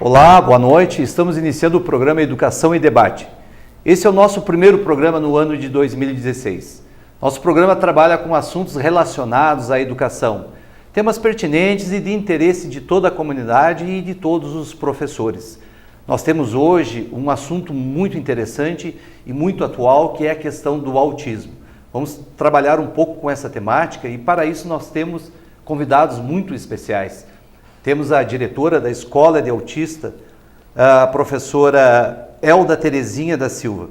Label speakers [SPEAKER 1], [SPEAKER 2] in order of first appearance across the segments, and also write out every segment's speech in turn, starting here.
[SPEAKER 1] Olá, boa noite. Estamos iniciando o programa Educação e Debate. Esse é o nosso primeiro programa no ano de 2016. Nosso programa trabalha com assuntos relacionados à educação, temas pertinentes e de interesse de toda a comunidade e de todos os professores. Nós temos hoje um assunto muito interessante e muito atual, que é a questão do autismo. Vamos trabalhar um pouco com essa temática e para isso nós temos convidados muito especiais. Temos a diretora da Escola de Autista, a professora Elda Terezinha da Silva.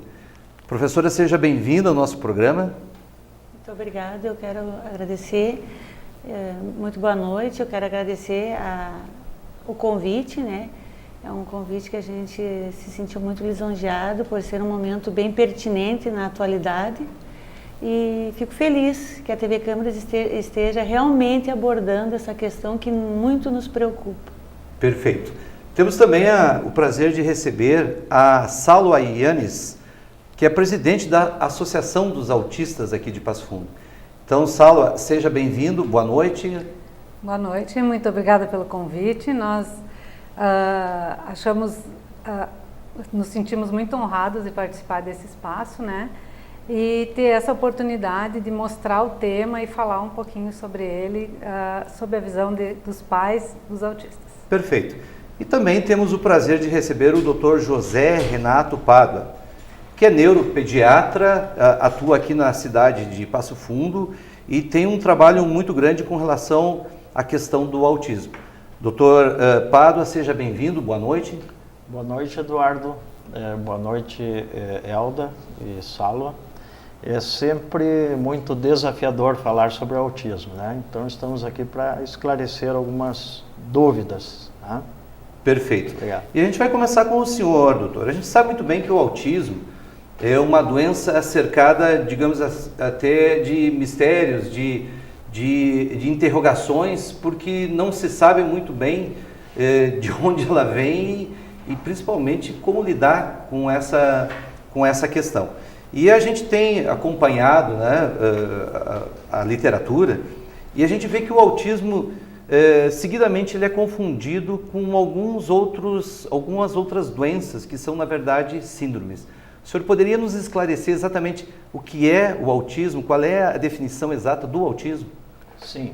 [SPEAKER 1] Professora, seja bem-vinda ao nosso programa.
[SPEAKER 2] Muito obrigada, eu quero agradecer, muito boa noite, eu quero agradecer o convite, né? É um convite que a gente se sentiu muito lisonjeado por ser um momento bem pertinente na atualidade. E fico feliz que a TV Câmaras esteja realmente abordando essa questão que muito nos preocupa.
[SPEAKER 1] Perfeito. Temos também o prazer de receber a Salwa Yannis, que é presidente da Associação dos Autistas aqui de Passo Fundo. Então, Salwa, seja bem-vindo, boa noite.
[SPEAKER 3] Boa noite, muito obrigada pelo convite. Nós nos sentimos muito honrados de participar desse espaço, né? E ter essa oportunidade de mostrar o tema e falar um pouquinho sobre ele, sobre a visão dos pais dos autistas.
[SPEAKER 1] Perfeito. E também temos o prazer de receber o Dr. José Renato Pádua, que é neuropediatra, atua aqui na cidade de Passo Fundo e tem um trabalho muito grande com relação à questão do autismo. Dr. Pádua, seja bem-vindo, boa noite.
[SPEAKER 4] Boa noite, Eduardo. Boa noite, Elda e Salwa. É sempre muito desafiador falar sobre autismo, né? Então estamos aqui para esclarecer algumas dúvidas. Né?
[SPEAKER 1] Perfeito.
[SPEAKER 4] Obrigado.
[SPEAKER 1] E a gente vai começar com o senhor, doutor. A gente sabe muito bem que o autismo é uma doença cercada, digamos, até de mistérios, de interrogações, porque não se sabe muito bem de onde ela vem e principalmente como lidar com essa questão. E a gente tem acompanhado, né, a literatura e a gente vê que o autismo, seguidamente, ele é confundido com algumas outras doenças que são, na verdade, síndromes. O senhor poderia nos esclarecer exatamente o que é o autismo, qual é a definição exata do autismo?
[SPEAKER 4] Sim.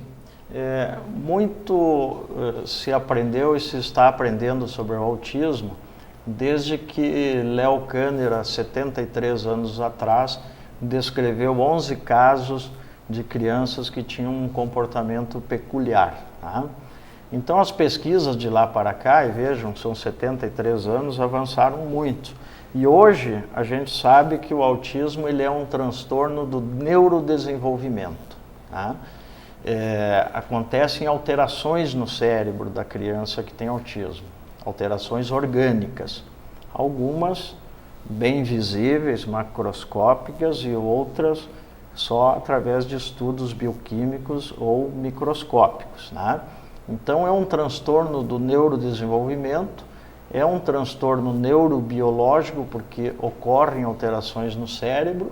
[SPEAKER 4] Muito se aprendeu e se está aprendendo sobre o autismo desde que Leo Kanner, há 73 anos atrás, descreveu 11 casos de crianças que tinham um comportamento peculiar. Tá? Então as pesquisas de lá para cá, e vejam, são 73 anos, avançaram muito. E hoje a gente sabe que o autismo ele é um transtorno do neurodesenvolvimento. Tá? Acontecem alterações no cérebro da criança que tem autismo. Alterações orgânicas, algumas bem visíveis, macroscópicas e outras só através de estudos bioquímicos ou microscópicos. Né? Então é um transtorno do neurodesenvolvimento, é um transtorno neurobiológico porque ocorrem alterações no cérebro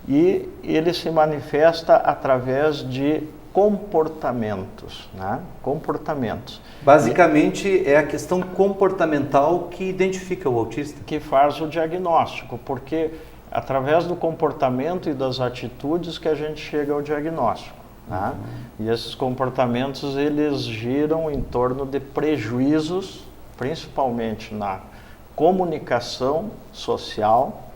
[SPEAKER 4] e ele se manifesta através de comportamentos, né? Comportamentos.
[SPEAKER 1] Basicamente é a questão comportamental que identifica o autista.
[SPEAKER 4] Que faz o diagnóstico, porque através do comportamento e das atitudes que a gente chega ao diagnóstico. Né? E esses comportamentos eles giram em torno de prejuízos, principalmente na comunicação social,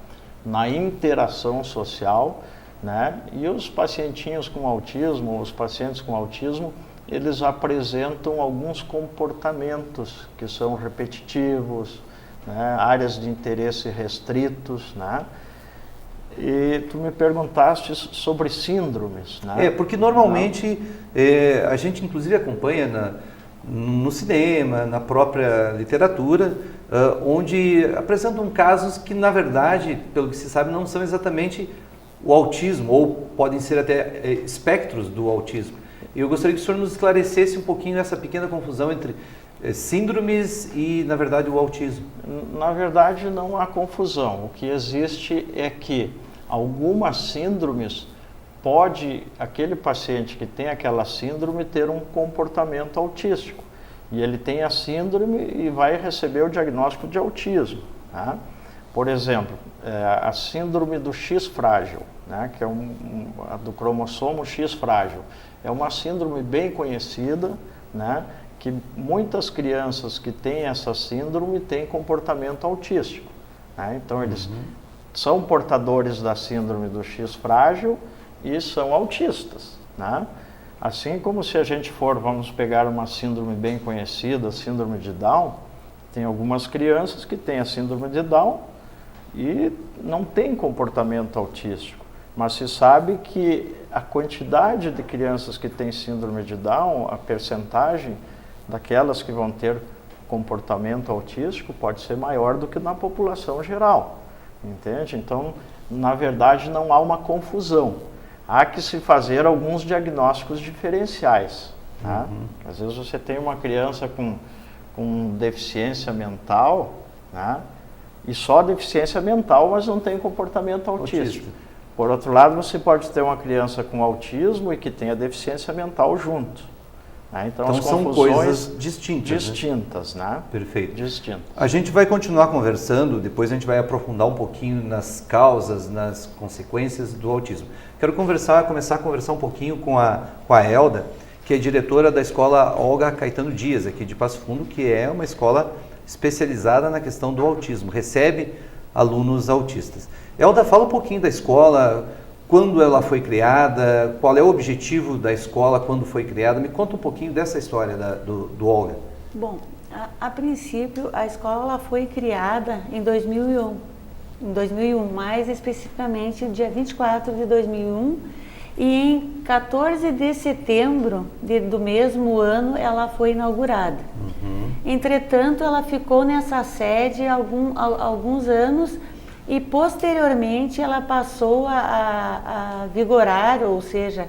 [SPEAKER 4] na interação social, né? E os pacientinhos com autismo, os pacientes com autismo, eles apresentam alguns comportamentos que são repetitivos, né? Áreas de interesse restritos, né? E tu me perguntaste sobre síndromes, né?
[SPEAKER 1] Porque normalmente a gente inclusive acompanha no cinema, na própria literatura, onde apresentam casos que na verdade, pelo que se sabe, não são exatamente o autismo, ou podem ser até espectros do autismo. Eu gostaria que o senhor nos esclarecesse um pouquinho essa pequena confusão entre síndromes e, na verdade, o autismo.
[SPEAKER 4] Na verdade, não há confusão. O que existe é que algumas síndromes aquele paciente que tem aquela síndrome ter um comportamento autístico. e ele tem a síndrome e vai receber o diagnóstico de autismo. Tá? Por exemplo, a síndrome do X frágil, né, que é a do cromossomo X frágil, é uma síndrome bem conhecida, né, que muitas crianças que têm essa síndrome têm comportamento autístico. Né? Então, eles são portadores da síndrome do X frágil e são autistas. Né? Assim como se a gente vamos pegar uma síndrome bem conhecida, a síndrome de Down, tem algumas crianças que têm a síndrome de Down e não têm comportamento autístico, mas se sabe que a quantidade de crianças que têm síndrome de Down, a percentagem daquelas que vão ter comportamento autístico pode ser maior do que na população geral, entende? Então, na verdade, não há uma confusão. Há que se fazer alguns diagnósticos diferenciais. Tá? Às vezes você tem uma criança com deficiência mental, né? E só deficiência mental, mas não tem comportamento autístico. Por outro lado, você pode ter uma criança com autismo e que tenha deficiência mental junto. Né? Então as
[SPEAKER 1] são coisas distintas.
[SPEAKER 4] Né?
[SPEAKER 1] Perfeito.
[SPEAKER 4] Distintas.
[SPEAKER 1] A gente vai continuar conversando, depois a gente vai aprofundar um pouquinho nas causas, nas consequências do autismo. Quero começar a conversar um pouquinho com a Elda, que é diretora da escola Olga Caetano Dias, aqui de Passo Fundo, que é uma escola especializada na questão do autismo, recebe alunos autistas. Elda, fala um pouquinho da escola, quando ela foi criada, qual é o objetivo da escola quando foi criada. Me conta um pouquinho dessa história do Olga.
[SPEAKER 2] Bom, a princípio a escola ela foi criada em 2001. Em 2001, mais especificamente no dia 24 de 2001, e em 14 de setembro do mesmo ano ela foi inaugurada. Entretanto, ela ficou nessa sede alguns anos e posteriormente ela passou a vigorar, ou seja,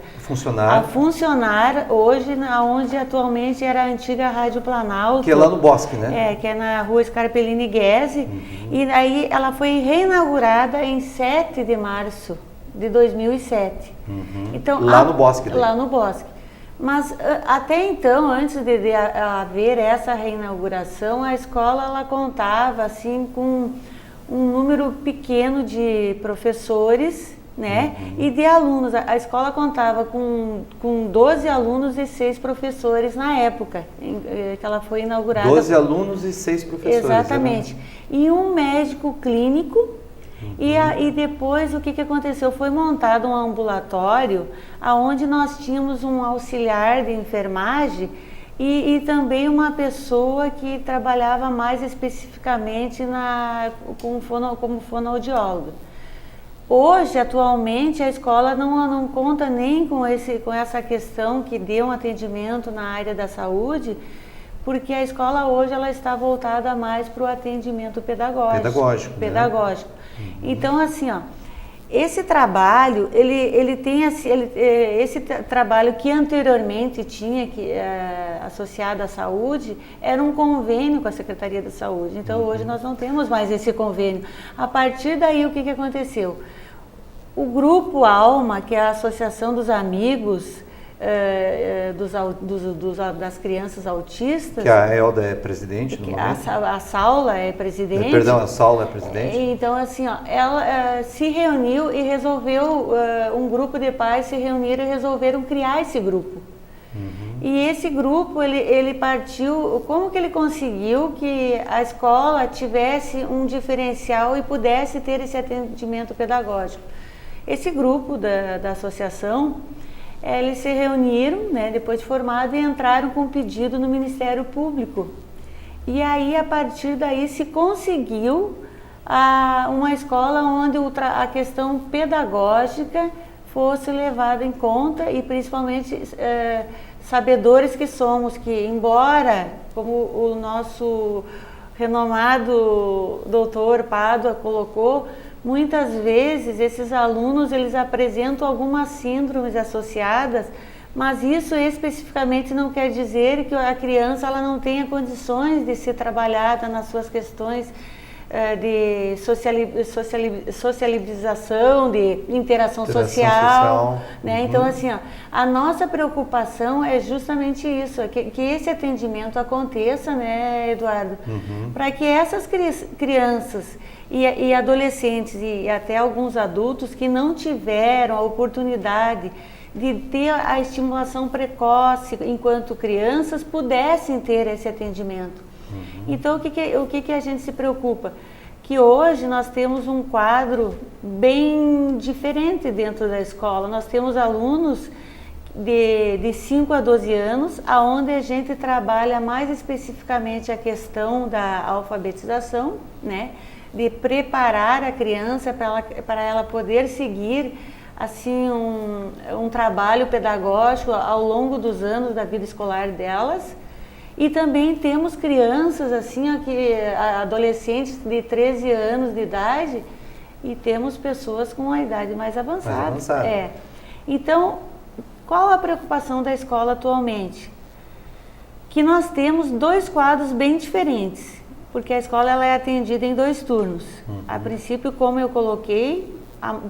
[SPEAKER 2] a funcionar hoje onde atualmente era a antiga Rádio Planalto.
[SPEAKER 1] Que é lá no Bosque, né?
[SPEAKER 2] Que é na rua Scarpellini Guese. E aí ela foi reinaugurada em 7 de março de 2007. Então,
[SPEAKER 1] lá no Bosque.
[SPEAKER 2] Daí. Lá no Bosque. Mas até então, antes de haver essa reinauguração, a escola ela contava assim com um número pequeno de professores, né, e de alunos. A escola contava com 12 alunos e 6 professores na época que ela foi inaugurada.
[SPEAKER 1] 12 alunos e 6 professores.
[SPEAKER 2] Exatamente. E um médico clínico. E depois o que aconteceu? Foi montado um ambulatório onde nós tínhamos um auxiliar de enfermagem e também uma pessoa que trabalhava mais especificamente como fonoaudióloga. Hoje, atualmente, a escola não conta nem com essa questão que dê um atendimento na área da saúde, porque a escola hoje ela está voltada mais para o atendimento pedagógico. Então, assim, esse trabalho, esse trabalho que anteriormente tinha associado à saúde, era um convênio com a Secretaria da Saúde. Então, hoje nós não temos mais esse convênio. A partir daí, o que aconteceu? O Grupo Alma, que é a Associação dos Amigos das Crianças Autistas...
[SPEAKER 1] Que a Elda é presidente no momento?
[SPEAKER 2] A Saula é presidente.
[SPEAKER 1] Perdão, a Saula é presidente.
[SPEAKER 2] Então, assim, ela se reuniu e resolveu, um grupo de pais se reuniram e resolveram criar esse grupo. E esse grupo, ele partiu, como que ele conseguiu que a escola tivesse um diferencial e pudesse ter esse atendimento pedagógico? Esse grupo da associação, eles se reuniram, né, depois de formado, e entraram com um pedido no Ministério Público. E aí, a partir daí, se conseguiu uma escola onde a questão pedagógica fosse levada em conta e principalmente sabedores que somos, que embora, como o nosso renomado doutor Pádua colocou, muitas vezes esses alunos eles apresentam algumas síndromes associadas, mas isso especificamente não quer dizer que a criança ela não tenha condições de ser trabalhada nas suas questões de socialização, de interação social, né?
[SPEAKER 1] Uhum.
[SPEAKER 2] Então, assim, ó, a nossa preocupação é justamente isso, que esse atendimento aconteça, né, Eduardo?
[SPEAKER 1] Uhum.
[SPEAKER 2] Para que essas crianças e adolescentes e até alguns adultos que não tiveram a oportunidade de ter a estimulação precoce enquanto crianças pudessem ter esse atendimento. Então, o que a gente se preocupa? Que hoje nós temos um quadro bem diferente dentro da escola. Nós temos alunos de 5 a 12 anos, onde a gente trabalha mais especificamente a questão da alfabetização, né? De preparar a criança para ela poder seguir assim um trabalho pedagógico ao longo dos anos da vida escolar delas. E também temos crianças assim, adolescentes de 13 anos de idade, e temos pessoas com uma idade mais avançada. Então, qual a preocupação da escola atualmente? Que nós temos 2 quadros bem diferentes, porque a escola ela é atendida em 2 turnos. A princípio, como eu coloquei,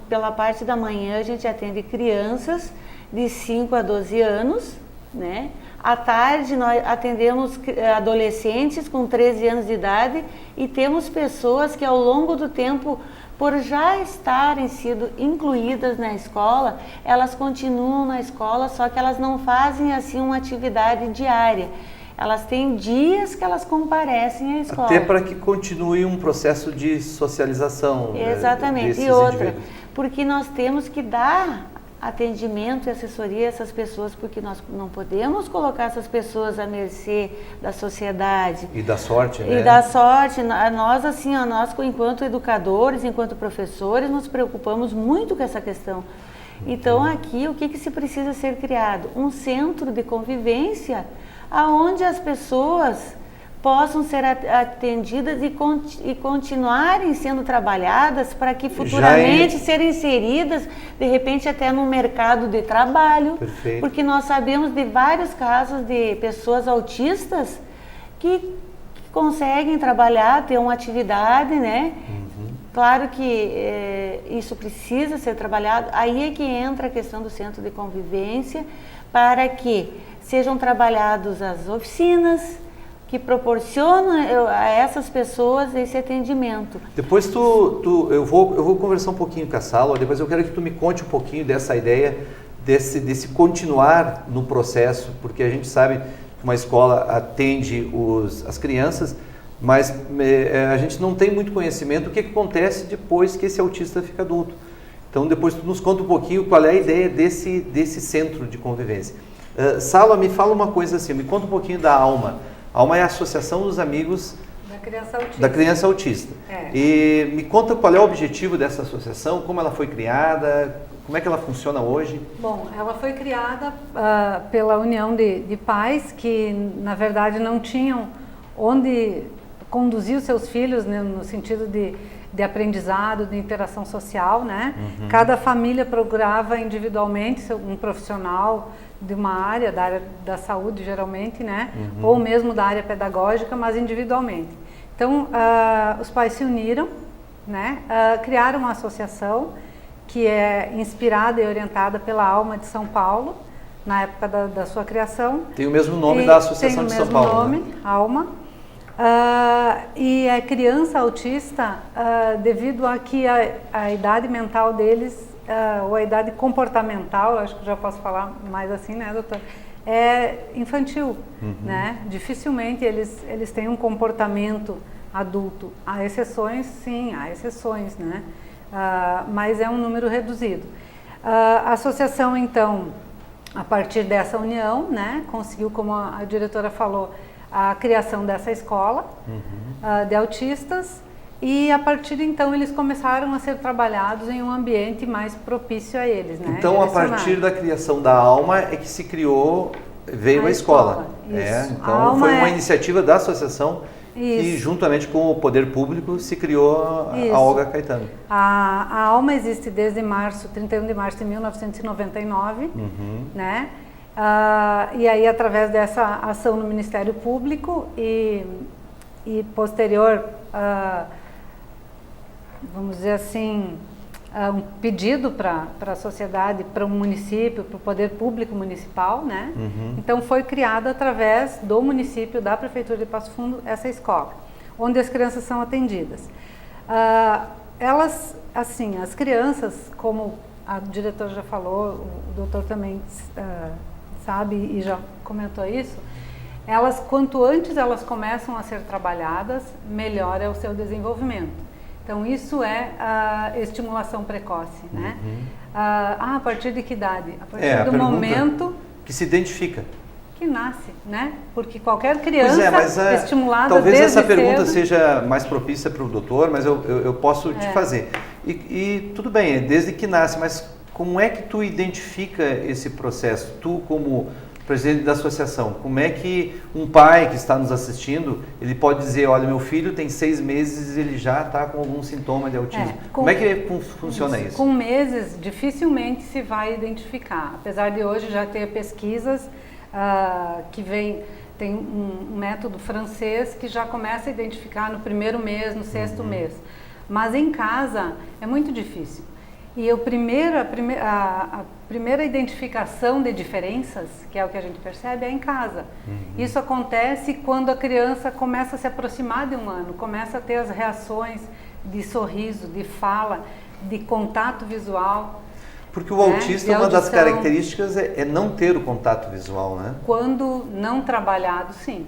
[SPEAKER 2] pela parte da manhã a gente atende crianças de 5 a 12 anos, né? À tarde nós atendemos adolescentes com 13 anos de idade e temos pessoas que ao longo do tempo, por já estarem sido incluídas na escola, elas continuam na escola, só que elas não fazem assim uma atividade diária. Elas têm dias que elas comparecem à escola.
[SPEAKER 1] Até para que continue um processo de socialização.
[SPEAKER 2] Exatamente. E outra, porque nós temos que dar atendimento e assessoria a essas pessoas, porque nós não podemos colocar essas pessoas à mercê da sociedade.
[SPEAKER 1] E da sorte, né?
[SPEAKER 2] E da sorte. Nós, assim, nós enquanto educadores, enquanto professores, nos preocupamos muito com essa questão. Então, aqui, o que se precisa ser criado? Um centro de convivência, onde as pessoas possam ser atendidas e continuarem sendo trabalhadas para que futuramente serem inseridas, de repente até no mercado de trabalho.
[SPEAKER 1] Perfeito.
[SPEAKER 2] Porque nós sabemos de vários casos de pessoas autistas que conseguem trabalhar, ter uma atividade, né? Claro que isso precisa ser trabalhado. Aí é que entra a questão do centro de convivência, para que sejam trabalhadas as oficinas, que proporciona a essas pessoas esse atendimento.
[SPEAKER 1] Depois eu vou conversar um pouquinho com a Sala, depois eu quero que tu me conte um pouquinho dessa ideia, desse continuar no processo, porque a gente sabe que uma escola atende as crianças, mas a gente não tem muito conhecimento do que acontece depois que esse autista fica adulto. Então depois tu nos conta um pouquinho qual é a ideia desse centro de convivência. Sala, me fala uma coisa assim, me conta um pouquinho da ALMA. A ALMA é a Associação dos Amigos da Criança Autista. E me conta qual é o objetivo dessa associação, como ela foi criada, como é que ela funciona hoje?
[SPEAKER 3] Bom, ela foi criada pela união de pais que, na verdade, não tinham onde conduzir os seus filhos, né, no sentido de aprendizado, de interação social, né? Cada família procurava individualmente um profissional de uma área, da área da saúde geralmente, né? Ou mesmo da área pedagógica, mas individualmente. Então, os pais se uniram, né? Criaram uma associação que é inspirada e orientada pela ALMA de São Paulo, na época da sua criação.
[SPEAKER 1] Tem o mesmo nome da Associação de São Paulo.
[SPEAKER 3] Tem o mesmo nome, né? ALMA. E a criança autista, devido a que a idade mental deles, ou a idade comportamental, acho que já posso falar mais assim, né, doutor? É infantil, né? Dificilmente eles têm um comportamento adulto. Há exceções, sim, há exceções, né? Mas é um número reduzido. A associação, então, a partir dessa união, né, conseguiu, como a diretora falou, a criação dessa escola de autistas, e a partir de então eles começaram a ser trabalhados em um ambiente mais propício a eles, né?
[SPEAKER 1] Então, a partir da criação da ALMA é que se veio a escola. Então, foi uma iniciativa da associação que, juntamente com o poder público, se criou a Olga Caetano.
[SPEAKER 3] A ALMA existe desde 31 de março de 1999, né? E aí, através dessa ação no Ministério Público e posterior vamos dizer assim, um pedido para a sociedade, para o município, para o poder público municipal, né? Então foi criada através do município, da Prefeitura de Passo Fundo, essa escola, onde as crianças são atendidas. Elas, assim, as crianças, como a diretora já falou, o doutor também sabe e já comentou isso, elas, quanto antes elas começam a ser trabalhadas, melhor é o seu desenvolvimento. Então, isso é a estimulação precoce, né? A partir de que idade? A partir do momento
[SPEAKER 1] que se identifica.
[SPEAKER 3] Que nasce, né? Porque qualquer criança estimulada
[SPEAKER 1] talvez
[SPEAKER 3] desde
[SPEAKER 1] essa pergunta
[SPEAKER 3] cedo...
[SPEAKER 1] seja mais propícia para o doutor, mas eu posso te fazer. E tudo bem, desde que nasce, mas como é que tu identifica esse processo? Tu, como presidente da associação, como é que um pai que está nos assistindo, ele pode dizer, olha, meu filho tem 6 meses e ele já está com algum sintoma de autismo. Como é que funciona isso?
[SPEAKER 3] Com meses, dificilmente se vai identificar. Apesar de hoje já ter pesquisas tem um método francês que já começa a identificar no 1º mês, no 6º mês. Mas em casa é muito difícil. E a primeira identificação de diferenças, que é o que a gente percebe, é em casa. Isso acontece quando a criança começa a se aproximar de 1 ano, começa a ter as reações de sorriso, de fala, de contato visual.
[SPEAKER 1] Porque o autista, uma das características é não ter o contato visual, né?
[SPEAKER 3] Quando não trabalhado, sim.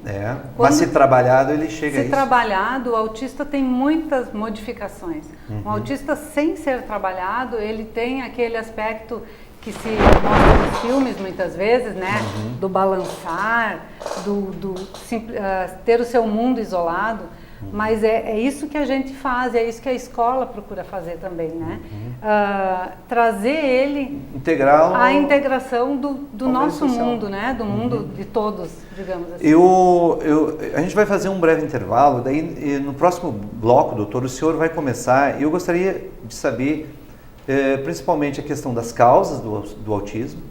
[SPEAKER 1] Mas se trabalhado, ele chega a isso.
[SPEAKER 3] Se trabalhado, o autista tem muitas modificações. Um autista sem ser trabalhado, ele tem aquele aspecto que se mostra nos filmes muitas vezes, né? Do balançar, ter o seu mundo isolado. Mas é isso que a gente faz, é isso que a escola procura fazer também, né? Trazer ele à integração do nosso mundo, né? Do mundo de todos, digamos assim.
[SPEAKER 1] A gente vai fazer um breve intervalo, daí no próximo bloco, doutor, o senhor vai começar. Eu gostaria de saber, principalmente, a questão das causas do autismo,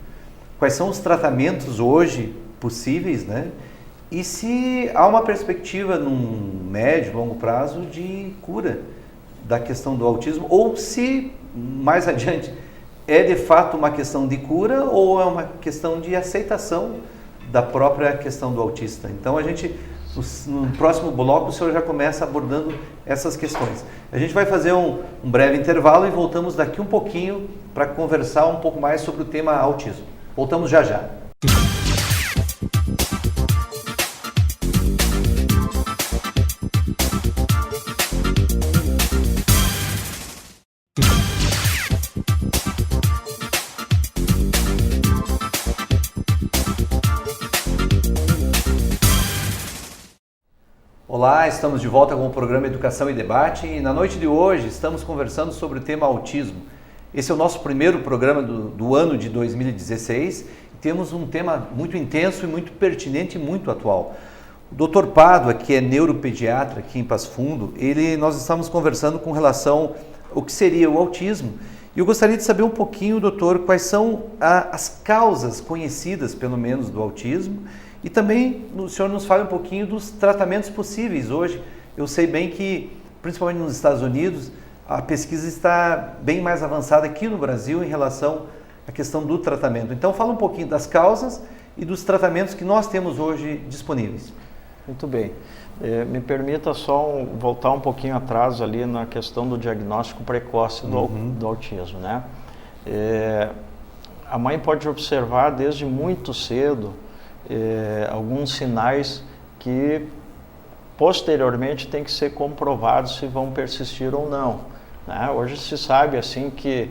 [SPEAKER 1] quais são os tratamentos hoje possíveis, né? E se há uma perspectiva num médio, longo prazo de cura da questão do autismo, ou se mais adiante é de fato uma questão de cura ou é uma questão de aceitação da própria questão do autista. Então no próximo bloco o senhor já começa abordando essas questões. A gente vai fazer um breve intervalo e voltamos daqui um pouquinho para conversar um pouco mais sobre o tema autismo. Voltamos já já. Olá, estamos de volta com o programa Educação e Debate e na noite de hoje estamos conversando sobre o tema autismo. Esse é o nosso primeiro programa do ano de 2016 e temos um tema muito intenso e muito pertinente e muito atual. O Dr. Pádua, que é neuropediatra aqui em Passo Fundo, nós estamos conversando com relação ao que seria o autismo. E eu gostaria de saber um pouquinho, doutor, quais são as causas conhecidas, pelo menos, do autismo. E também o senhor nos fala um pouquinho dos tratamentos possíveis hoje. Eu sei bem que, principalmente nos Estados Unidos, a pesquisa está bem mais avançada aqui no Brasil em relação à questão do tratamento. Então, fala um pouquinho das causas e dos tratamentos que nós temos hoje disponíveis.
[SPEAKER 4] Muito bem. Me permita só voltar um pouquinho atrás ali na questão do diagnóstico precoce do autismo, né? A mãe pode observar desde muito cedo alguns sinais que posteriormente tem que ser comprovados se vão persistir ou não, né? Hoje se sabe assim que,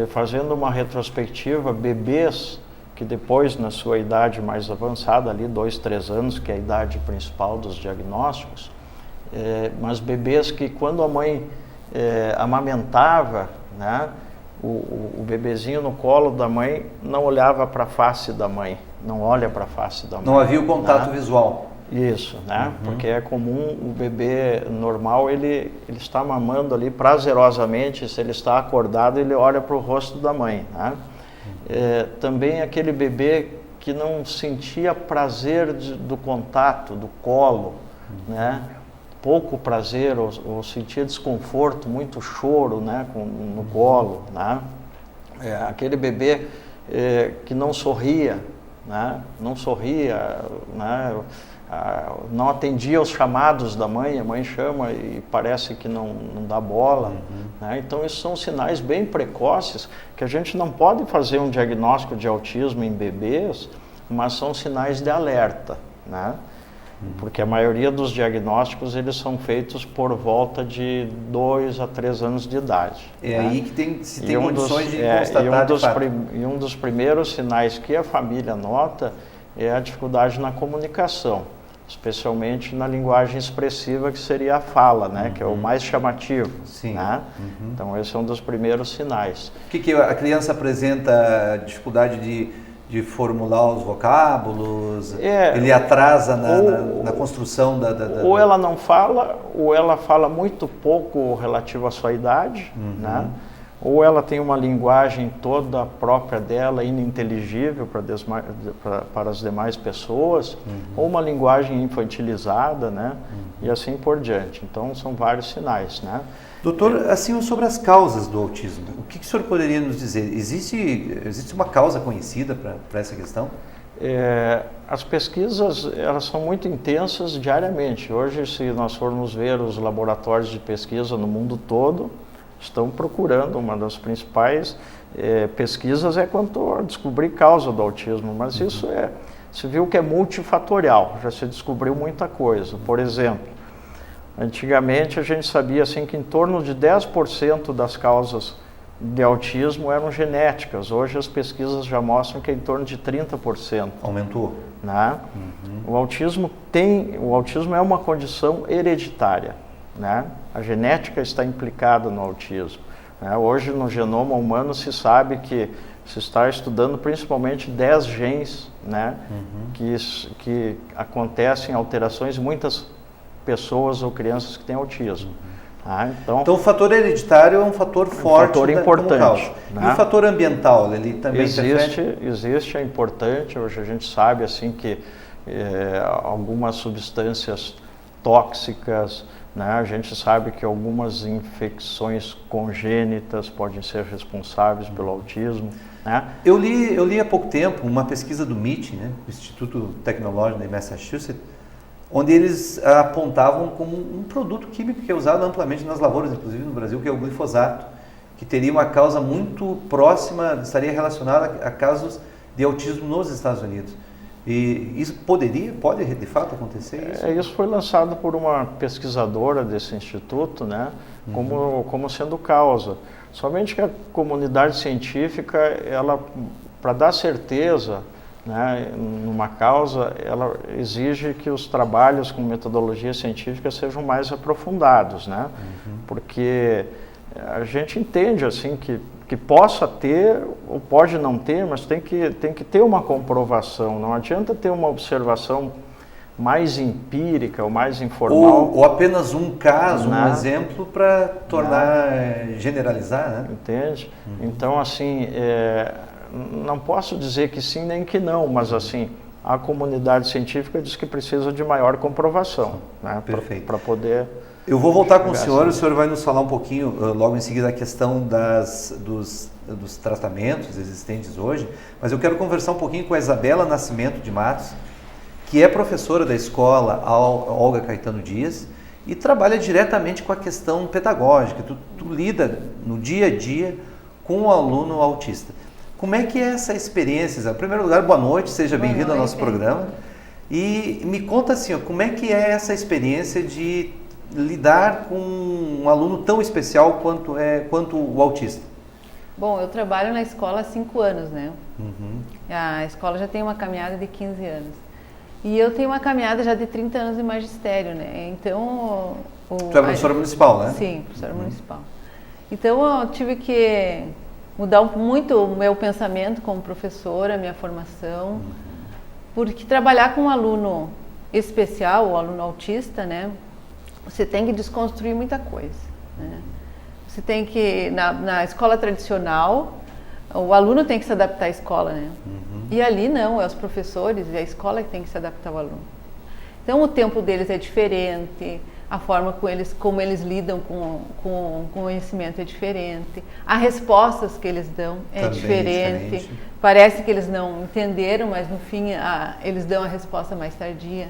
[SPEAKER 4] fazendo uma retrospectiva, bebês que depois, na sua idade mais avançada, ali 2, 3 anos, que é a idade principal dos diagnósticos, mas bebês que quando a mãe amamentava, né, o bebezinho no colo da mãe não olhava para a face da mãe, não olha para a face da mãe.
[SPEAKER 1] Não havia o contato visual.
[SPEAKER 4] Isso, né? Porque é comum o bebê normal, ele está mamando ali prazerosamente, se ele está acordado, ele olha para o rosto da mãe, né? Também aquele bebê que não sentia prazer do contato, do colo, né? pouco prazer ou sentia desconforto, muito choro, né, no colo, né? Aquele bebê que não sorria, né, né, não atendia aos chamados da mãe, a mãe chama e parece que não dá bola. Né? Então, isso são sinais bem precoces que a gente não pode fazer um diagnóstico de autismo em bebês, mas são sinais de alerta, né? Porque a maioria dos diagnósticos eles são feitos por volta de 2 a 3 anos de idade.
[SPEAKER 1] É, né? Aí que se tem condições de
[SPEAKER 4] constatar e um dos primeiros sinais que a família nota é a dificuldade na comunicação, especialmente na linguagem expressiva, que seria a fala, né? Que é o mais chamativo.
[SPEAKER 1] Sim.
[SPEAKER 4] Né? Então esse é um dos primeiros sinais.
[SPEAKER 1] O que a criança apresenta? Dificuldade de formular os vocábulos? Ele atrasa na construção
[SPEAKER 4] ou ela não fala, ou ela fala muito pouco relativo à sua idade, né? Ou ela tem uma linguagem toda própria dela, ininteligível para as demais pessoas, ou uma linguagem infantilizada, né? E assim por diante. Então, são vários sinais, né?
[SPEAKER 1] Doutor, assim, sobre as causas do autismo, o que o senhor poderia nos dizer? Existe uma causa conhecida para essa questão?
[SPEAKER 4] As pesquisas, elas são muito intensas diariamente. Hoje, se nós formos ver os laboratórios de pesquisa no mundo todo, estão procurando, uma das principais pesquisas quanto a descobrir causa do autismo, mas isso se viu que é multifatorial, já se descobriu muita coisa. Por exemplo, antigamente a gente sabia assim, que em torno de 10% das causas de autismo eram genéticas, hoje as pesquisas já mostram que é em torno de 30%.
[SPEAKER 1] Aumentou.
[SPEAKER 4] Né? O autismo é uma condição hereditária. Né? A genética está implicada no autismo. Né? Hoje, no genoma humano, se sabe que se está estudando principalmente 10 genes, né? Que acontecem alterações em muitas pessoas ou crianças que têm autismo. Tá? Então,
[SPEAKER 1] o fator hereditário é um fator forte,
[SPEAKER 4] fator importante.
[SPEAKER 1] Né? E o fator ambiental, ele também
[SPEAKER 4] existe, é importante. Hoje a gente sabe assim que algumas substâncias tóxicas, né? A gente sabe que algumas infecções congênitas podem ser responsáveis pelo autismo. Né?
[SPEAKER 1] Eu li há pouco tempo uma pesquisa do MIT, né? O Instituto Tecnológico de Massachusetts, onde eles apontavam como um produto químico que é usado amplamente nas lavouras, inclusive no Brasil, que é o glifosato, que teria uma causa muito próxima, estaria relacionada a casos de autismo nos Estados Unidos. E isso pode de fato acontecer?
[SPEAKER 4] Isso foi lançado por uma pesquisadora desse instituto, né, como sendo causa. Somente que a comunidade científica, ela, para dar certeza, né, numa causa, ela exige que os trabalhos com metodologia científica sejam mais aprofundados, né? Porque a gente entende assim que possa ter ou pode não ter, mas tem que ter uma comprovação. Não adianta ter uma observação mais empírica ou mais informal.
[SPEAKER 1] Ou apenas um caso, um exemplo para tornar, generalizar, né?
[SPEAKER 4] Entende? Então, assim, não posso dizer que sim nem que não, mas assim, a comunidade científica diz que precisa de maior comprovação, né? Para poder...
[SPEAKER 1] Eu vou voltar com o senhor vai nos falar um pouquinho, logo em seguida, a questão dos tratamentos existentes hoje, mas eu quero conversar um pouquinho com a Isabela Nascimento de Matos, que é professora da escola Olga Caetano Dias e trabalha diretamente com a questão pedagógica. Tu lida no dia a dia com o aluno autista. Como é que é essa experiência, Isabela? Em primeiro lugar, boa noite, seja bem-vindo ao nosso programa. E me conta assim, como é que é essa experiência de lidar com um aluno tão especial quanto o autista?
[SPEAKER 5] Bom, eu trabalho na escola há 5 anos, né? A escola já tem uma caminhada de 15 anos. E eu tenho uma caminhada já de 30 anos de magistério, né? Então...
[SPEAKER 1] Tu é professora municipal, né?
[SPEAKER 5] Sim, professora municipal. Então eu tive que mudar muito o meu pensamento como professora, minha formação, porque trabalhar com um aluno especial, o aluno autista, né? Você tem que desconstruir muita coisa, né? Você tem que, na escola tradicional, o aluno tem que se adaptar à escola, né? E ali não, é os professores e a escola que tem que se adaptar ao aluno. Então o tempo deles é diferente, a forma como eles lidam com o conhecimento é diferente, as respostas que eles dão é diferente. Parece que eles não entenderam, mas no fim eles dão a resposta mais tardia.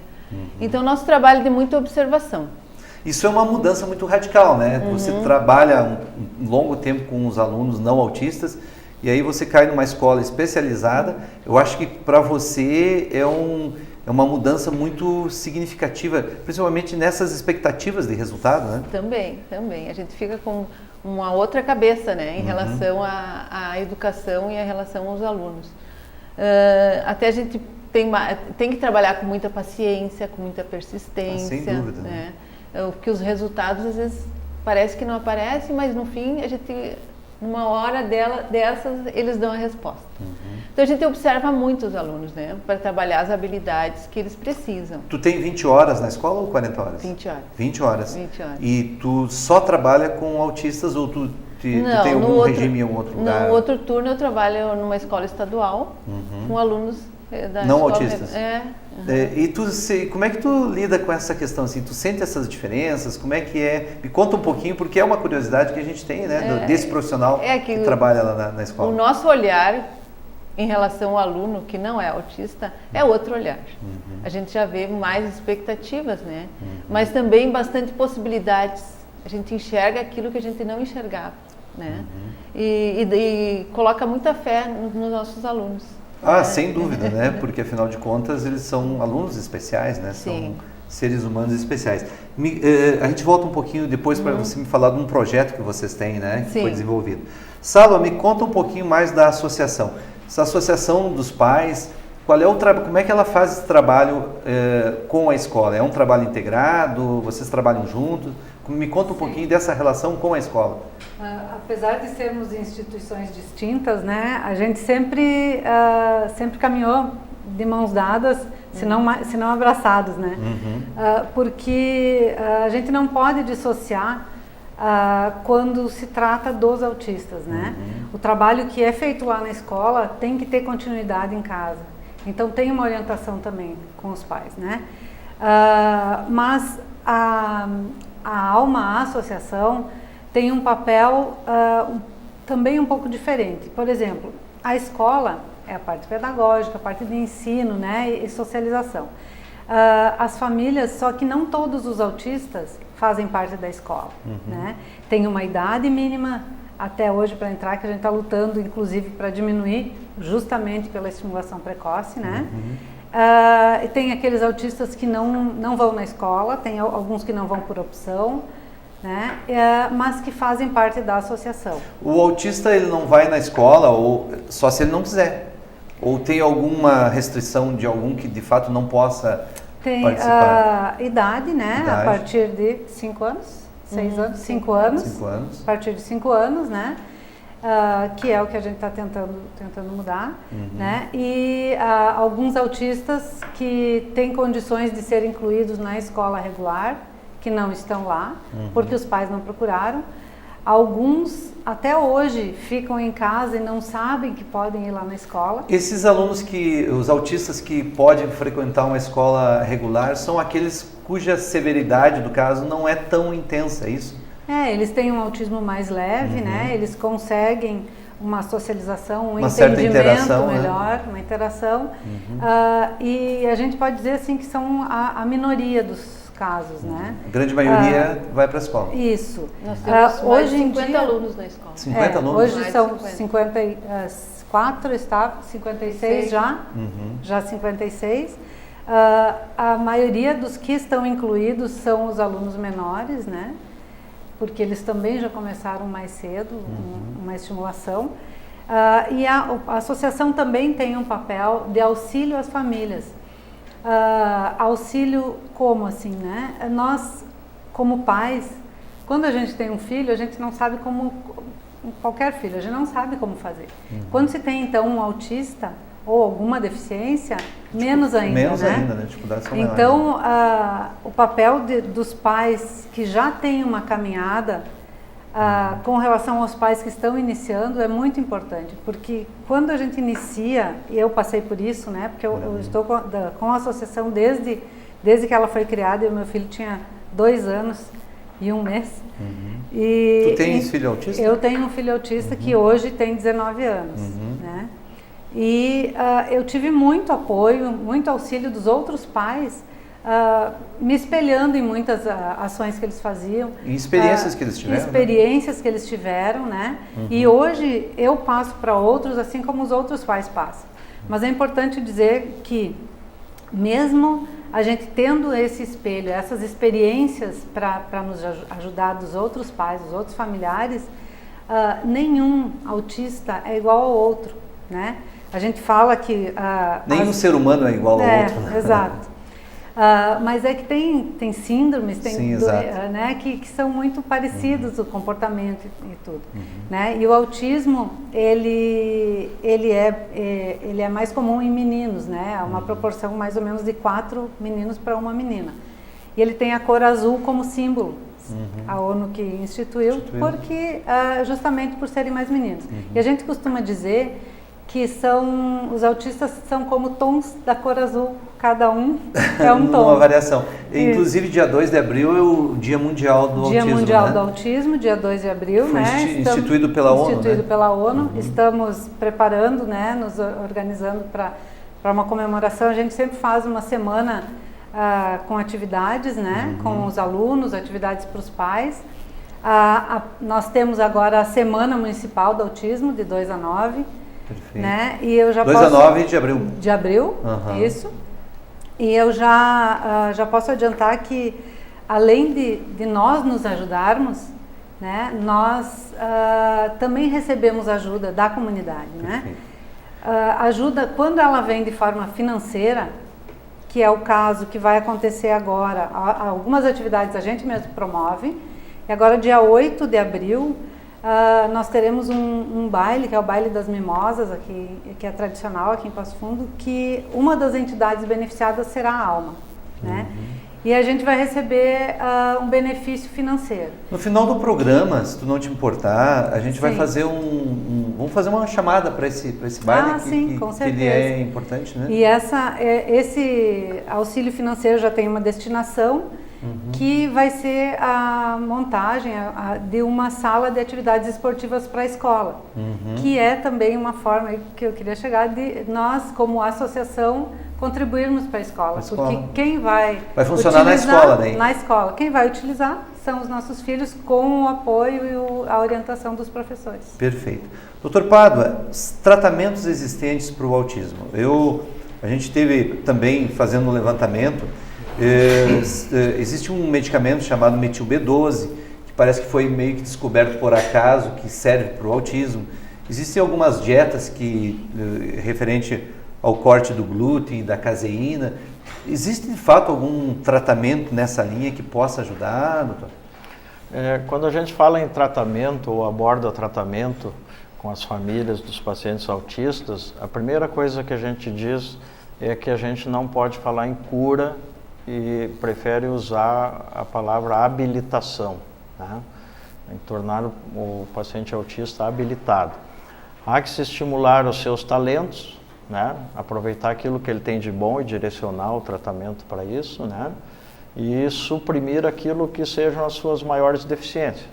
[SPEAKER 5] Então, nosso trabalho é de muita observação.
[SPEAKER 1] Isso é uma mudança muito radical, né? Você trabalha um longo tempo com os alunos não autistas e aí você cai numa escola especializada. Eu acho que para você é uma mudança muito significativa, principalmente nessas expectativas de resultado, né?
[SPEAKER 5] Também. A gente fica com uma outra cabeça, né? Em relação à educação e em relação aos alunos. Até a gente tem que trabalhar com muita paciência, com muita persistência.
[SPEAKER 1] Sem dúvida,
[SPEAKER 5] né? Porque os resultados às vezes parece que não aparecem, mas no fim a gente, numa hora dessas, eles dão a resposta. Então a gente observa muito os alunos, né? Para trabalhar as habilidades que eles precisam.
[SPEAKER 1] Tu tem 20 horas na escola ou 40 horas?
[SPEAKER 5] 20 horas.
[SPEAKER 1] 20 horas.
[SPEAKER 5] 20 horas.
[SPEAKER 1] E tu só trabalha com autistas ou tu tem algum regime em algum outro lugar?
[SPEAKER 5] No outro turno eu trabalho numa escola estadual com alunos da
[SPEAKER 1] não
[SPEAKER 5] escola,
[SPEAKER 1] autistas? E como é que tu lida com essa questão, assim, tu sente essas diferenças, como é que é? Me conta um pouquinho, porque é uma curiosidade que a gente tem, né, desse profissional que trabalha lá na escola.
[SPEAKER 5] O nosso olhar em relação ao aluno que não é autista é outro olhar. A gente já vê mais expectativas, né? Mas também bastante possibilidades. A gente enxerga aquilo que a gente não enxergava, né? E coloca muita fé nos nossos alunos.
[SPEAKER 1] Sem dúvida, né? Porque afinal de contas eles são alunos especiais, né?
[SPEAKER 5] Sim.
[SPEAKER 1] São seres humanos especiais. A gente volta um pouquinho depois para você me falar de um projeto que vocês têm, né? Que foi desenvolvido. Salva, me conta um pouquinho mais da associação. Essa associação dos pais, como é que ela faz esse trabalho com a escola? É um trabalho integrado? Vocês trabalham juntos? Me conta um pouquinho dessa relação com a escola.
[SPEAKER 3] Apesar de sermos instituições distintas, né, a gente sempre caminhou de mãos dadas, se não abraçados, né? Porque a gente não pode dissociar quando se trata dos autistas, né? O trabalho que é feito lá na escola tem que ter continuidade em casa. Então tem uma orientação também com os pais, né? Mas a ALMA, a associação, tem um papel também um pouco diferente. Por exemplo, a escola é a parte pedagógica, a parte de ensino, né, e socialização. As famílias, só que não todos os autistas fazem parte da escola, né? Tem uma idade mínima até hoje para entrar, que a gente está lutando, inclusive, para diminuir, justamente pela estimulação precoce, né? Tem aqueles autistas que não vão na escola, tem alguns que não vão por opção, né? Mas que fazem parte da associação.
[SPEAKER 1] O autista ele não vai na escola ou só se ele não quiser? Ou tem alguma restrição de algum que de fato não possa participar?
[SPEAKER 3] Tem idade, né? A partir de 5 anos, 6 anos, 5 anos.
[SPEAKER 1] 5 anos.
[SPEAKER 3] A partir de 5 anos, né? Que é o que a gente está tentando mudar, né? E alguns autistas que têm condições de ser incluídos na escola regular, que não estão lá, porque os pais não procuraram. Alguns, até hoje, ficam em casa e não sabem que podem ir lá na escola.
[SPEAKER 1] Esses alunos os autistas que podem frequentar uma escola regular, são aqueles cuja severidade do caso não é tão intensa, é isso?
[SPEAKER 3] Eles têm um autismo mais leve, né? Eles conseguem uma socialização, um
[SPEAKER 1] certa
[SPEAKER 3] entendimento melhor, uma interação. E a gente pode dizer assim que são a minoria dos casos, né?
[SPEAKER 1] A grande maioria vai para a escola.
[SPEAKER 3] Isso.
[SPEAKER 5] Nós temos
[SPEAKER 3] hoje
[SPEAKER 5] 50 alunos na escola.
[SPEAKER 1] 50 alunos?
[SPEAKER 3] Hoje
[SPEAKER 5] Mais
[SPEAKER 3] são
[SPEAKER 5] 50.
[SPEAKER 3] 54, está 56 já, já 56. A maioria dos que estão incluídos são os alunos menores, né? Porque eles também já começaram mais cedo, uma estimulação. E a associação também tem um papel de auxílio às famílias. Auxílio como assim, né? Nós, como pais, quando a gente tem um filho, a gente não sabe como, qualquer filho, a gente não sabe como fazer. Quando se tem então um autista ou alguma deficiência, menos ainda,
[SPEAKER 1] menos
[SPEAKER 3] né?
[SPEAKER 1] ainda, né? Dificuldades são maiores.
[SPEAKER 3] Então, o papel dos pais que já têm uma caminhada com relação aos pais que estão iniciando é muito importante, porque quando a gente inicia, e eu passei por isso, né? Porque eu estou com a associação desde que ela foi criada, e o meu filho tinha 2 anos e 1 mês.
[SPEAKER 1] Tu tens filho autista?
[SPEAKER 3] Eu tenho um filho autista que hoje tem 19 anos, né? E eu tive muito apoio, muito auxílio dos outros pais, me espelhando em muitas ações que eles faziam.
[SPEAKER 1] E experiências que eles tiveram.
[SPEAKER 3] Experiências que eles tiveram, né? E hoje eu passo para outros, assim como os outros pais passam. Mas é importante dizer que, mesmo a gente tendo esse espelho, essas experiências para nos ajudar dos outros pais, dos outros familiares, nenhum autista é igual ao outro, né? A gente fala que...
[SPEAKER 1] Nenhum ser humano é igual ao outro. Né?
[SPEAKER 3] Exato. Mas é que tem síndromes, né, que são muito parecidos, o comportamento e tudo. Né? E o autismo, ele é mais comum em meninos, né? Uma proporção mais ou menos de 4 meninos para 1 menina. E ele tem a cor azul como símbolo. A ONU que instituiu. Porque justamente por serem mais meninos. E a gente costuma dizer que os autistas são como tons da cor azul, cada um é um tom.
[SPEAKER 1] Uma variação. Inclusive, dia 2 de abril é o Dia Mundial do Autismo.
[SPEAKER 3] Dia Mundial
[SPEAKER 1] né?
[SPEAKER 3] do Autismo, dia 2 de abril,
[SPEAKER 1] Foi
[SPEAKER 3] né?
[SPEAKER 1] instituído pela ONU,
[SPEAKER 3] Instituído
[SPEAKER 1] né?
[SPEAKER 3] pela ONU. Estamos preparando, né? Nos organizando para uma comemoração. A gente sempre faz uma semana com atividades, né? Com os alunos, atividades para os pais. Nós temos agora a Semana Municipal do Autismo, de 2 a 9.
[SPEAKER 1] Perfeito.
[SPEAKER 3] Né? E eu já
[SPEAKER 1] 2 a 9 de abril.
[SPEAKER 3] De abril, isso. E eu já posso adiantar que, além de nós nos ajudarmos, né, nós também recebemos ajuda da comunidade. Né? Ajuda, quando ela vem de forma financeira, que é o caso que vai acontecer agora, algumas atividades a gente mesmo promove, e agora dia 8 de abril, nós teremos um baile, que é o Baile das Mimosas, aqui, que é tradicional aqui em Passo Fundo, que uma das entidades beneficiadas será a Alma, né? E a gente vai receber um benefício financeiro.
[SPEAKER 1] No final do programa, se tu não te importar, a gente vai
[SPEAKER 3] Sim.
[SPEAKER 1] fazer vamos fazer uma chamada para esse baile,
[SPEAKER 3] sim, com
[SPEAKER 1] que
[SPEAKER 3] certeza.
[SPEAKER 1] ele é importante, né?
[SPEAKER 3] E esse auxílio financeiro já tem uma destinação, que vai ser a montagem de uma sala de atividades esportivas para a escola, que é também uma forma que eu queria chegar de nós, como associação, contribuirmos para a escola. Porque quem vai
[SPEAKER 1] funcionar na escola, né?
[SPEAKER 3] Na escola. Quem vai utilizar são os nossos filhos, com o apoio e a orientação dos professores.
[SPEAKER 1] Perfeito. Doutor Pádua, tratamentos existentes para o autismo. A gente teve também fazendo um levantamento. Existe um medicamento chamado metil B12, que parece que foi meio que descoberto por acaso, que serve para o autismo. Existem algumas dietas referente ao corte do glúten, da caseína. Existe de fato algum tratamento nessa linha que possa ajudar, doutor?
[SPEAKER 4] Quando a gente fala em tratamento ou aborda tratamento com as famílias dos pacientes autistas, a primeira coisa que a gente diz é que a gente não pode falar em cura e prefere usar a palavra habilitação, né? Em tornar o paciente autista habilitado. Há que se estimular os seus talentos, né? Aproveitar aquilo que ele tem de bom e direcionar o tratamento para isso, né? E suprimir aquilo que sejam as suas maiores deficiências.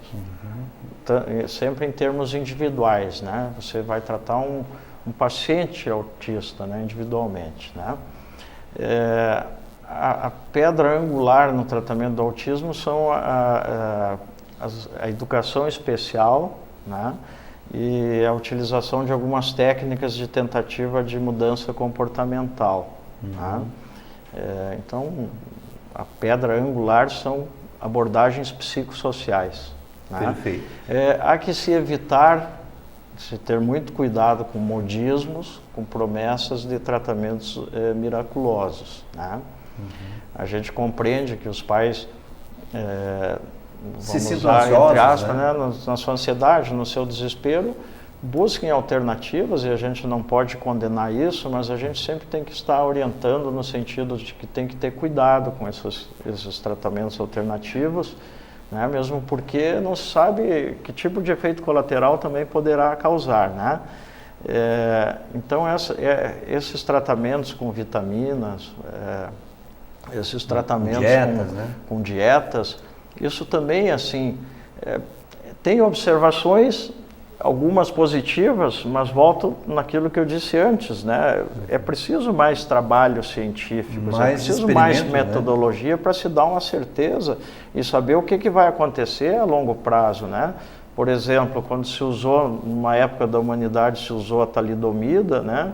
[SPEAKER 4] Sempre em termos individuais, né? Você vai tratar um paciente autista, né? Individualmente, né? A pedra angular no tratamento do autismo são a educação especial, né? E a utilização de algumas técnicas de tentativa de mudança comportamental. Né? Então, a pedra angular são abordagens psicossociais. Né?
[SPEAKER 1] Perfeito.
[SPEAKER 4] Há que se evitar, se ter muito cuidado com modismos, com promessas de tratamentos miraculosos. Né? A gente compreende que os pais
[SPEAKER 1] se sintam
[SPEAKER 4] usar,
[SPEAKER 1] ansiosos,
[SPEAKER 4] entre aspas,
[SPEAKER 1] né?
[SPEAKER 4] Na sua ansiedade, no seu desespero, busquem alternativas, e a gente não pode condenar isso, mas a gente sempre tem que estar orientando no sentido de que tem que ter cuidado com esses tratamentos alternativos, né? Mesmo porque não se sabe que tipo de efeito colateral também poderá causar, né? Então esses tratamentos com vitaminas, esses tratamentos
[SPEAKER 1] dietas, né?
[SPEAKER 4] com dietas. Isso também, assim, tem observações, algumas positivas, mas volto naquilo que eu disse antes, né? É preciso mais trabalho científico, é preciso mais metodologia, né, para se dar uma certeza e saber o que vai acontecer a longo prazo, né? Por exemplo, quando se usou, numa época da humanidade, se usou a talidomida, né?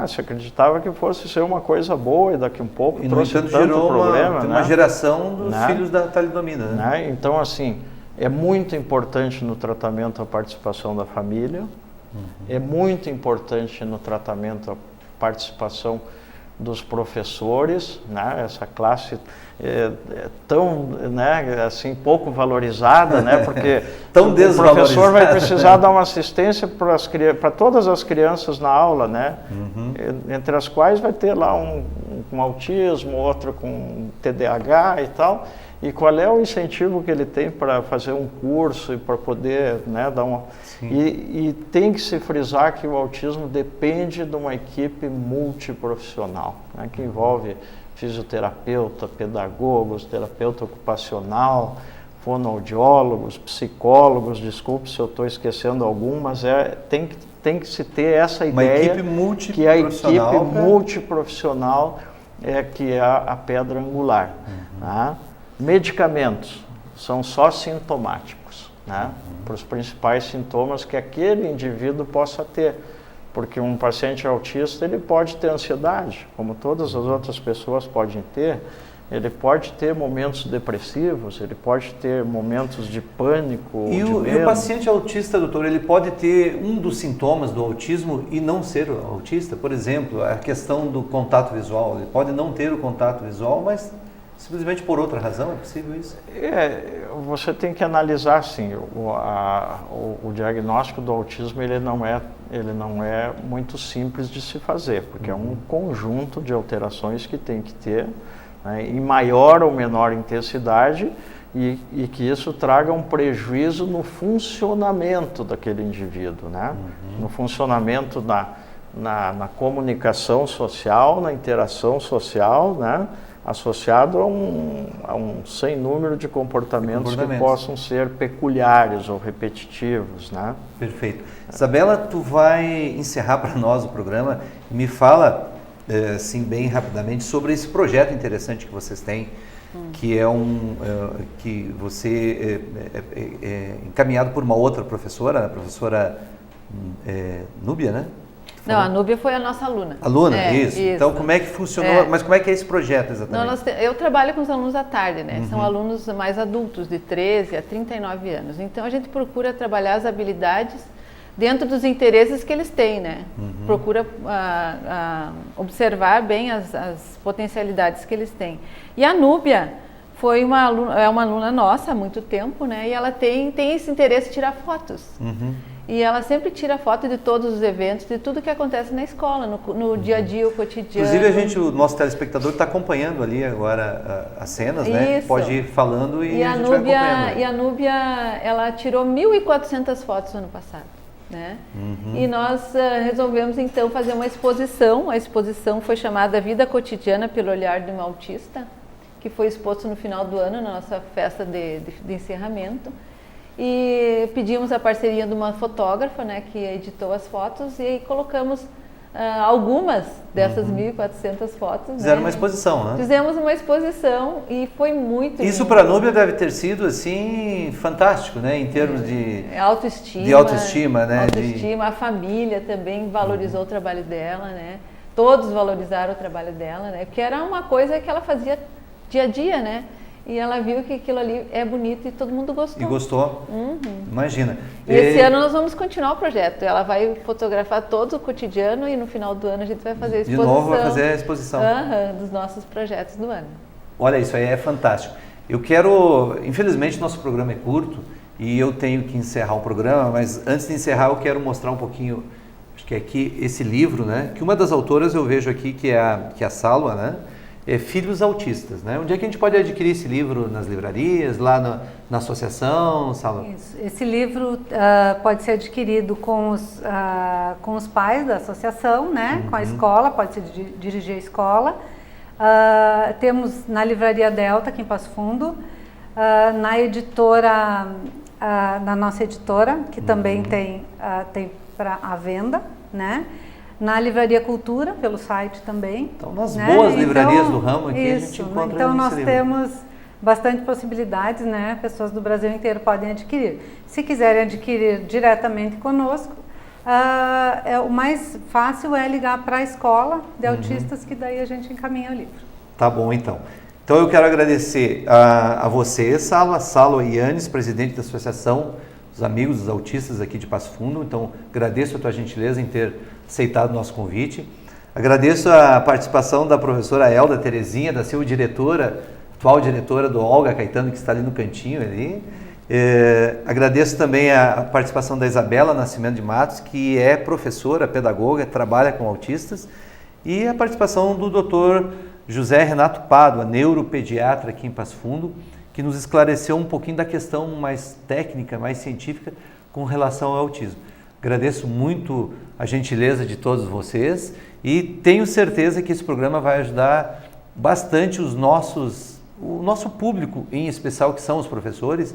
[SPEAKER 4] Se acreditava que fosse ser uma coisa boa e daqui a um pouco trouxe tanto problema, né?
[SPEAKER 1] Uma geração dos filhos da talidomida, né?
[SPEAKER 4] Então, assim, é muito importante no tratamento a participação da família, é muito importante no tratamento a participação dos professores, né? Essa classe é tão, né, assim, pouco valorizada, né? Porque
[SPEAKER 1] tão
[SPEAKER 4] o professor vai precisar dar uma assistência para todas as crianças na aula, né? Entre as quais vai ter lá um com autismo, outro com TDAH e tal. E qual é o incentivo que ele tem para fazer um curso e para poder, né, dar uma... E tem que se frisar que o autismo depende de uma equipe multiprofissional, né, que envolve fisioterapeuta, pedagogos, terapeuta ocupacional, fonoaudiólogos, psicólogos, desculpe se eu estou esquecendo algum, mas tem que se ter essa ideia que a equipe multiprofissional que é a pedra angular. Tá? Medicamentos são só sintomáticos, né? Para os principais sintomas que aquele indivíduo possa ter, porque um paciente autista ele pode ter ansiedade, como todas as outras pessoas podem ter, ele pode ter momentos depressivos, ele pode ter momentos de pânico,
[SPEAKER 1] e o paciente autista, doutor, ele pode ter um dos sintomas do autismo e não ser autista? Por exemplo, a questão do contato visual, ele pode não ter o contato visual, mas simplesmente por outra razão, é possível isso?
[SPEAKER 4] Você tem que analisar, assim, o diagnóstico do autismo ele não é muito simples de se fazer, porque é um conjunto de alterações que tem que ter, né, em maior ou menor intensidade, e que isso traga um prejuízo no funcionamento daquele indivíduo, né? No funcionamento na comunicação social, na interação social, né? Associado a um sem número de comportamentos que possam ser peculiares ou repetitivos, né?
[SPEAKER 1] Perfeito. Isabela, tu vai encerrar para nós o programa e me fala, assim, bem rapidamente, sobre esse projeto interessante que vocês têm, que é que você é encaminhado por uma outra professora, a professora Núbia, né?
[SPEAKER 5] Não, a Núbia foi a nossa aluna.
[SPEAKER 1] Aluna, isso. Então, como é que funcionou? Mas como é que é esse projeto exatamente?
[SPEAKER 5] Eu trabalho com os alunos à tarde, né? São alunos mais adultos, de 13 a 39 anos. Então, a gente procura trabalhar as habilidades dentro dos interesses que eles têm, né? Procura observar bem as potencialidades que eles têm. E a Núbia foi uma aluna nossa há muito tempo, né? E ela tem esse interesse em tirar fotos. E ela sempre tira foto de todos os eventos, de tudo que acontece na escola, no dia a dia, o cotidiano.
[SPEAKER 1] Inclusive, o nosso telespectador está acompanhando ali agora as cenas, né? Pode ir falando e a gente vai acompanhando.
[SPEAKER 5] E a Núbia, ela tirou 1.400 fotos no ano passado, né? E nós resolvemos, então, fazer uma exposição. A exposição foi chamada Vida Cotidiana pelo Olhar de uma Autista, que foi exposto no final do ano, na nossa festa de encerramento. E pedimos a parceria de uma fotógrafa, né, que editou as fotos, e aí colocamos algumas dessas 1.400 fotos.
[SPEAKER 1] Fizeram uma exposição, né?
[SPEAKER 5] Fizemos uma exposição e foi muito
[SPEAKER 1] Isso para a Núbia deve ter sido, assim, fantástico, né? Em termos de
[SPEAKER 5] autoestima.
[SPEAKER 1] De autoestima, né?
[SPEAKER 5] Autoestima, a família também valorizou o trabalho dela, né? Todos valorizaram o trabalho dela, né? Porque era uma coisa que ela fazia dia a dia, né? E ela viu que aquilo ali é bonito e todo mundo gostou.
[SPEAKER 1] E gostou? Imagina.
[SPEAKER 5] E esse ano nós vamos continuar o projeto. Ela vai fotografar todo o cotidiano e no final do ano a gente vai fazer a exposição.
[SPEAKER 1] De novo vai fazer a exposição.
[SPEAKER 5] Dos nossos projetos do ano.
[SPEAKER 1] Olha, isso aí é fantástico. Eu quero... Infelizmente, nosso programa é curto e eu tenho que encerrar o programa, mas antes de encerrar eu quero mostrar um pouquinho, acho que é aqui, esse livro, né? Que uma das autoras eu vejo aqui, que é a Salwa, né? Filhos Autistas, né? Onde é que a gente pode adquirir esse livro? Nas livrarias, lá na associação, Salwa?
[SPEAKER 3] Isso. Esse livro pode ser adquirido com os pais da associação, né? Com a escola, pode se dirigir à escola. Temos na Livraria Delta, aqui em Passo Fundo, na editora, na nossa editora, que também tem para a venda, né? Na Livraria Cultura, pelo site também.
[SPEAKER 1] Então, nas boas livrarias do ramo aqui,
[SPEAKER 3] isso,
[SPEAKER 1] a gente encontra
[SPEAKER 3] então nós
[SPEAKER 1] esse livro.
[SPEAKER 3] temos bastante possibilidades, né? Pessoas do Brasil inteiro podem adquirir. Se quiserem adquirir diretamente conosco, o mais fácil é ligar para a escola de autistas, que daí a gente encaminha o livro.
[SPEAKER 1] Tá bom, então. Então eu quero agradecer a você, Salo e Yannis, presidente da Associação dos Amigos dos Autistas aqui de Passo Fundo. Então, agradeço a tua gentileza em ter aceitado o nosso convite. Agradeço a participação da professora Elda Terezinha, da Silva, diretora, atual diretora do Olga Caetano, que está ali no cantinho ali. Agradeço também a participação da Isabela Nascimento de Matos, que é professora, pedagoga, trabalha com autistas, e a participação do Dr. José Renato Pádua, neuropediatra aqui em Passo Fundo, que nos esclareceu um pouquinho da questão mais técnica, mais científica com relação ao autismo. Agradeço muito a gentileza de todos vocês e tenho certeza que esse programa vai ajudar bastante o nosso público, em especial, que são os professores,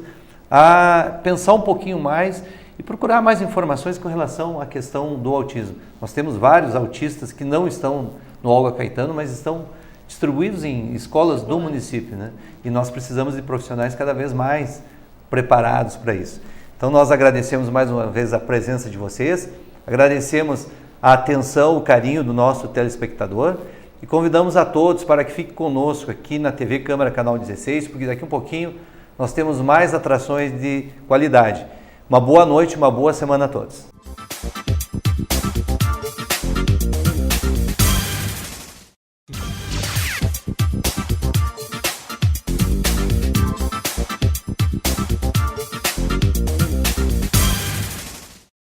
[SPEAKER 1] a pensar um pouquinho mais e procurar mais informações com relação à questão do autismo. Nós temos vários autistas que não estão no Olga Caetano, mas estão distribuídos em escolas do município, né? E nós precisamos de profissionais cada vez mais preparados para isso. Então nós agradecemos mais uma vez a presença de vocês, agradecemos a atenção, o carinho do nosso telespectador e convidamos a todos para que fiquem conosco aqui na TV Câmara Canal 16, porque daqui um pouquinho nós temos mais atrações de qualidade. Uma boa noite, uma boa semana a todos.